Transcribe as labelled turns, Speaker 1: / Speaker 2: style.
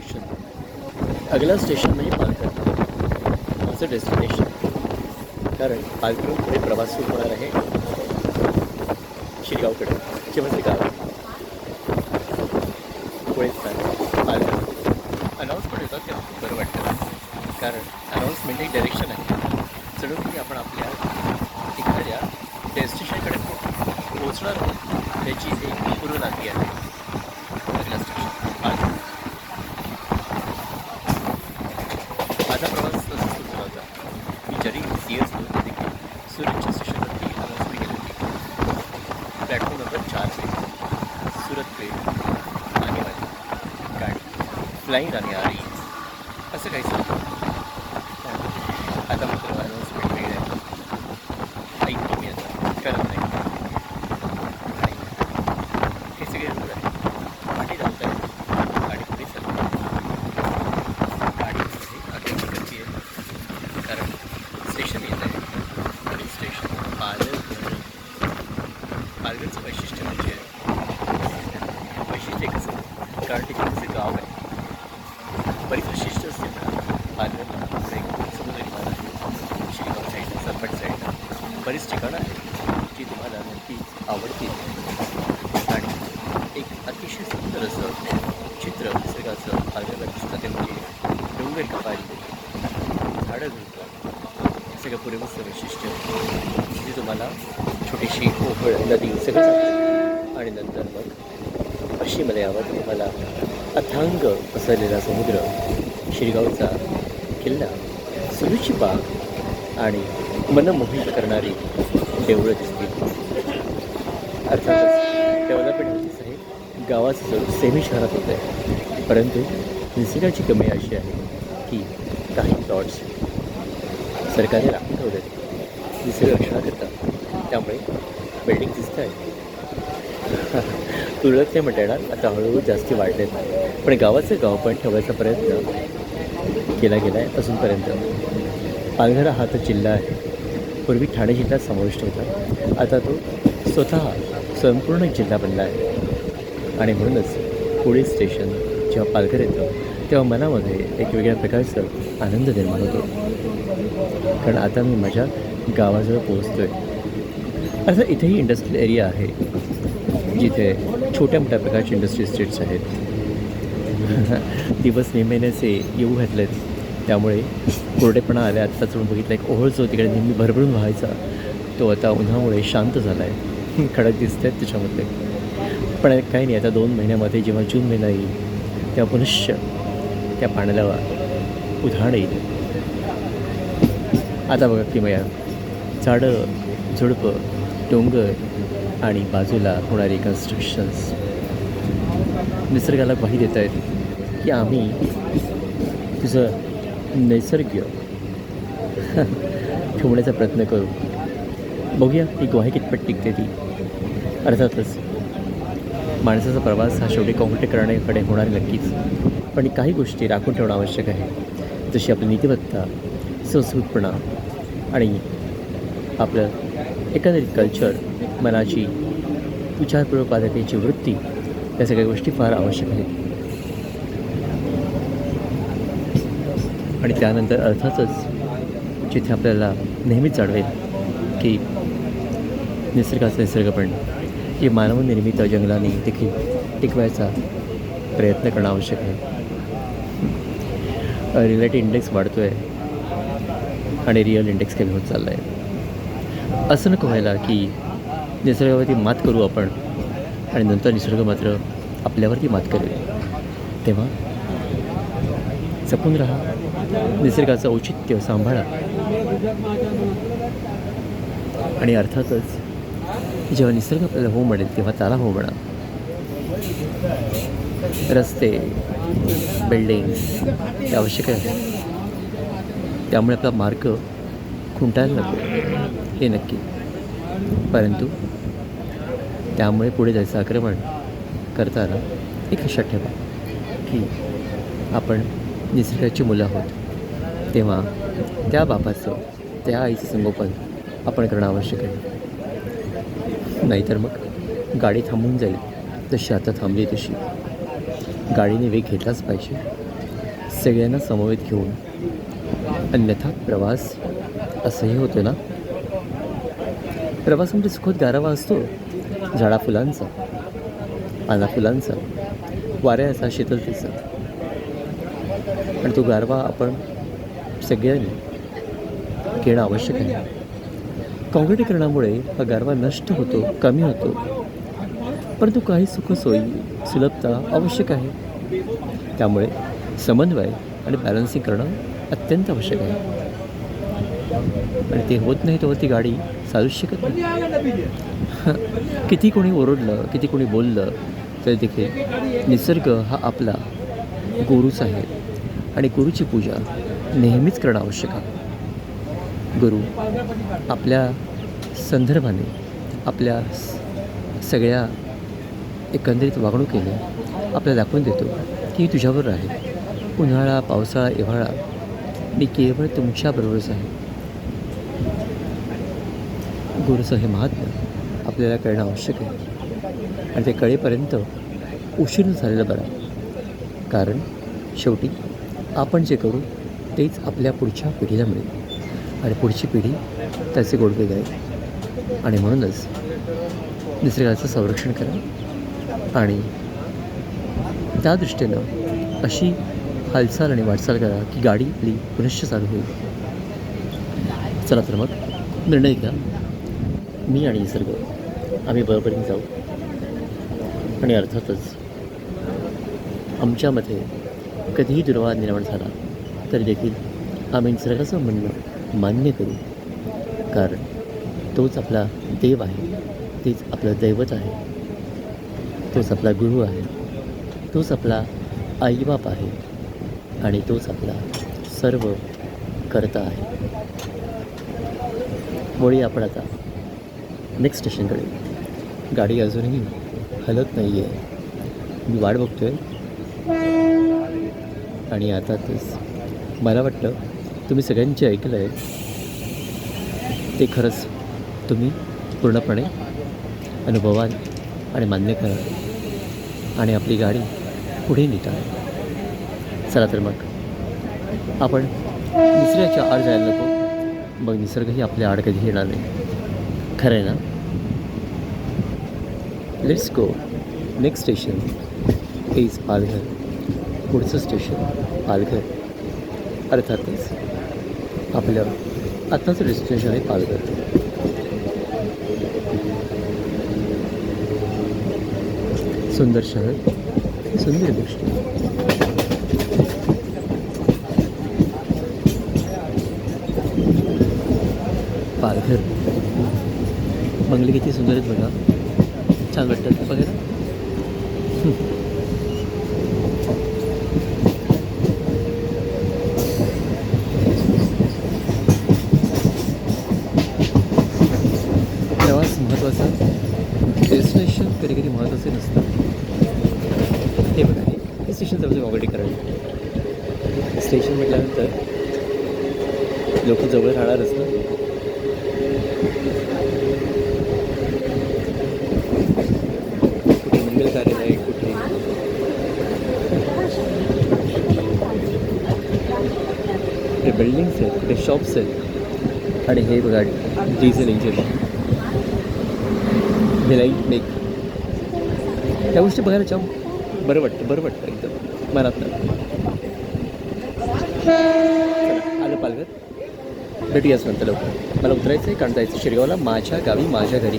Speaker 1: Station. अगला station म्हणजे पालघर, माझं डेस्टिनेशन. कारण पालघरहून पुढे प्रवास सुरू होणार आहे शिरगावकडे, जे माझे गाव आहे. पुढे पालघर अनाऊन्समेंट होतात तेव्हा खूप बरं वाटतं. कारण अनाऊन्समेंट एक डायरेक्शन आहे. जणू की आपण आपल्या एखाद्या डेस्टिनेशनकडे पोहोचणार आहोत त्याची एक पूर्वनांदी आहे. अगला स्टेशन पालघर. माझा प्रवास तसा सुरू झाला होता. मी जरी सीएस होतो देखील सुरतच्या स्टेशनवरती अनाऊन्समेंट केली होती. प्लॅटफॉर्म नंबर 4 सुरत पेठ आने वाली गाडी फ्लाईंग आने आ रही असं काहीच नव्हतं. आता मात्र अनाऊन्समेंट वेळ आहे. ऐकतो मी आता, करत नाही. आणि हे सगळे रूळ आहे. पाठी धावत आहे, गाडी पुढे चालते. गाडीमध्ये अगदी गर्दी आहे. कारण स्टेशन येत आहे आणि स्टेशन पालघर. पालघरचं वैशिष्ट्य म्हणजे वैशिष्ट्य एकच आहे, कारण ठिकाणचं गाव आहे. बरीच वैशिष्ट्य असते ना पालघरला. पुढे समुद्र किनारा आहे, शिरगाव साईडला, सरपट साईडला बरीच ठिकाणं आहेत जी तुम्हाला नक्कीच आवडतील. आणि एक अतिशय सुंदर असं चित्र निसर्गाचं पालघरला दिसतं ते म्हणजे डोंगर कपारी, झाडं झुडपं, सगळं पुरेपूरचं वैशिष्ट्य जे तुम्हाला छोटीशी ओहळ नदी सगळं सांगतं. आणि नंतर मग पश्चिमेला यावं तुम्हाला अथांग पसरलेला समुद्र, शिरगावचा किल्ला, सुरूची बाग आणि मनमोहित करणारी देवळं दिसतील. अर्थातच डेव्हलपमेंट होतीच आहे. गावाचं जर सेमी शहरात होतं आहे, परंतु निसर्गाची कमी अशी आहे की काही प्लॉट्स सरकारने राखून ठेवले निसर्ग रक्षणा करतात. त्यामुळे बिल्डिंग दिसत आहे. तुरळक नाही म्हणता येणार, आता हळूहळू जास्ती वाढलेत. पण गावाचं गाव पण ठेवायचा प्रयत्न केला गेला आहे अजूनपर्यंत. पालघर हा तर जिल्हा आहे. पूर्वी ठाणे जिल्ह्यात समाविष्ट होता, आता तो स्वतः संपूर्ण एक जिल्हा बनला आहे. आणि म्हणूनच पुढे स्टेशन जेव्हा पालघर येतं तेव्हा मनामध्ये एक वेगळ्या प्रकारचा आनंद निर्माण होतो. कारण आता मी माझ्या गावाजवळ पोहोचतो आहे. असं इथेही इंडस्ट्रियल एरिया आहे जिथे छोट्या मोठ्या प्रकारचे इंडस्ट्री इस्टेट्स आहेत. दिवस नेहमीचे येऊ घातलेत, त्यामुळे कोरडेपणा आल्या. आत्ता चढून बघितलं एक ओहळ जो तिकडे नेहमी भरभरून व्हायचा तो आता उन्हामुळे शांत झाला आहे. खडक दिसत आहेत त्याच्यामधले. पण काही नाही, आता 2 महिन्यामध्ये जेव्हा जून महिना येईल तेव्हा पुनश्च त्या पाण्याला उधाण येईल. आता बघा की मया झाडं झुडपं, डोंगर आणि बाजूला होणारी कन्स्ट्रक्शन्स निसर्गाला ग्वाही देत आहेत की आम्ही तुझं नैसर्गिक ठेवण्याचा प्रयत्न करू. बघूया ही ग्वाही कितपत टिकते ती. अर्थातच माणसाचा प्रवास हा शेवटी कॉन्क्रीटीकरणाकडे होणार नक्कीच, पण काही गोष्टी राखून ठेवणं आवश्यक आहे. जशी आपली नीतिमत्ता, संस्कृतपणा आणि आपलं एकंदरीत कल्चर, मनाची विचारपूर्वक वृत्ती, या सगळ्या गोष्टी फार आवश्यक आहेत. आणि त्यानंतर अर्थातच जिथे आपल्याला नेहमीच जाणवेल की निसर्गाचा निसर्गपण हे मानवनिर्मित जंगलाने देखील टिकवायचा प्रयत्न करणं आवश्यक आहे. रिलेटिव्ह इंडेक्स वाढतो आहे आणि रिअल इंडेक्स कमी होत चालला आहे. असं नको व्हायला की निसर्गावरती मात करू आपण आणि नंतर निसर्ग मात्र आपल्यावरती मात करेल. तेव्हा जपून राहा, निसर्गाचं औचित्य सांभाळा. आणि अर्थातच जेव्हा निसर्ग आपल्याला हो म्हणेल तेव्हा त्याला हो म्हणा. रस्ते, बिल्डिंग्स हे आवश्यक आहे, त्यामुळे आपला मार्ग खुंटायला नको हे नक्की. परंतु त्यामुळे पुढे जायचं आक्रमण करताना एक लक्षात ठेवा की आपण निसर्गाची मुलं आहोत, तेव्हा त्या बापाचं, त्या आईचं संगोपन आपण करणं आवश्यक आहे. नाहीतर मग गाडी थांबून जाईल, जशी आता थांबली तशी. गाडीने वेग घेतलाच पाहिजे. सगळ्यांना समवेत घेऊन. अन्यथा प्रवास असंही होतं ना. प्रवासामध्ये सुखद गारावा असतो, झाडा फुलांचा, पाना फुलांचा, वाऱ्याचा, शीतलतेचा. आणि तो गारवा आपण सगळ्यांनी घेणं आवश्यक आहे. काँक्रिटीकरणामुळे हा गारवा नष्ट होतो, कमी होतो. परंतु काही सुखसोयी, सुलभता आवश्यक आहे. त्यामुळे समन्वय आणि बॅलन्सिंग करणं अत्यंत आवश्यक आहे. आणि ते होत नाही तोवर ती गाडी चालूच शकत नाही. किती कोणी ओरडलं, किती कोणी बोललं तरी देखील निसर्ग हा आपला गुरुच आहे. आणि गुरुची पूजा नेहमीच करणं आवश्यक आहे. गुरु आपल्या संदर्भाने, आपल्या सगळ्या एकंदरीत वागणुकीने आपल्याला दाखवून देतो की तुझ्याबरोबर आहे. उन्हाळा, पावसाळा, हिवाळा मी केवळ तुमच्याबरोबरच आहे. गुरुचं हे महात्म्य आपल्याला कळणं आवश्यक आहे. आणि ते कळेपर्यंत उशीर झालेला बरा. कारण शेवटी आपण जे करू तेच आपल्या पुढच्या पिढीला मिळेल. आणि पुढची पिढी त्याचे गोडवे गाईल. आणि म्हणूनच निसर्गाचं संरक्षण करा. आणि त्या दृष्टीनं अशी हालचाल आणि वाटचाल करा की गाडी आपली पुनश्च चालू होईल. चला तर मग निर्णय घ्या. मी आणि निसर्ग आम्ही बरोबरीने जाऊ. आणि अर्थातच आमच्यामध्ये कधीही दुर्वाद निर्माण झाला तरी देखील आम्ही निसर्गाचं म्हणणं मान्य करू. कारण तोच आपला देव आहे, तेच आपलं दैवत आहे, तोच आपला गुरु आहे, तोच आपला आईबाप आहे आणि तोच आपला सर्व कर्ता आहे. वळी आपण आता नेक्स्ट स्टेशनकडे. गाडी अजूनही हलत नाही आहे. मी वाट बघतो आहे. आणि आता तेच मला वाटतं तुम्ही सगळ्यांचे ऐकलं आहे ते खरंच तुम्ही पूर्णपणे अनुभवाल आणि मान्य कराल आणि आपली गाडी पुढे नेताल. चला तर मग आपण निसर्गाच्या आड जायला नको. मग निसर्गही आपल्या आड कधी येणार नाही. खरं आहे ना. Let's go. Next station is Palghar. पुढचं स्टेशन पालघर. अर्थातच आपलं आत्ताचं डेस्टिनेशन आहे पालघर. सुंदर शहर, सुंदर गोष्टी. पालघर बंगले किती सुंदर आहेत बघा. छान वाटतात बघायला. प्रवास महत्त्वाचा, डेस्टिनेशन कधी कधी महत्त्वाचे नसतं. हे बघा, हे स्टेशन जवळचं काँक्रिटीकरण. स्टेशन म्हटल्यानंतर लोक जवळ राहणारच ना. कुठे मंगल कार्य नाही, कुठे बिल्डिंग्स आहेत, कुठे शॉप्स आहेत. आणि हे बघा डिझेल इंजिन, लाईट मेक. त्या गोष्टी बघायला जाऊ बरं वाटतं एकदम मनातनं. आलं पालघर. भेटूयाच नंतर लवकर. मला उतरायचं आहे कारण जायचं शिरगावला, माझ्या गावी, माझ्या घरी.